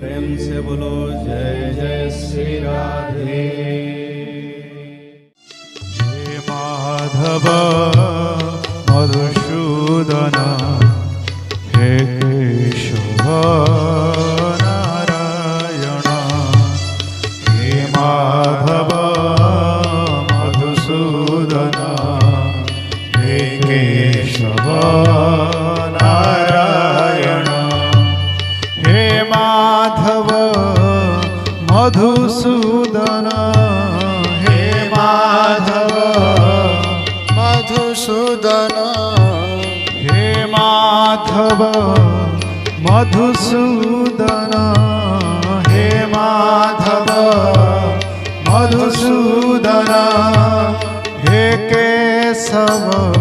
प्रेम से बोलो जय जय श्री राधे। हे माधव मधुसूदन हे केशव नारायण। हे माधव मधुसूदन हे केशव नारायण। हे माधव मधुसूदन हे माधव मधुसूदन हे माधव मधुसूदन हे माधव मधुसूदन हे केशव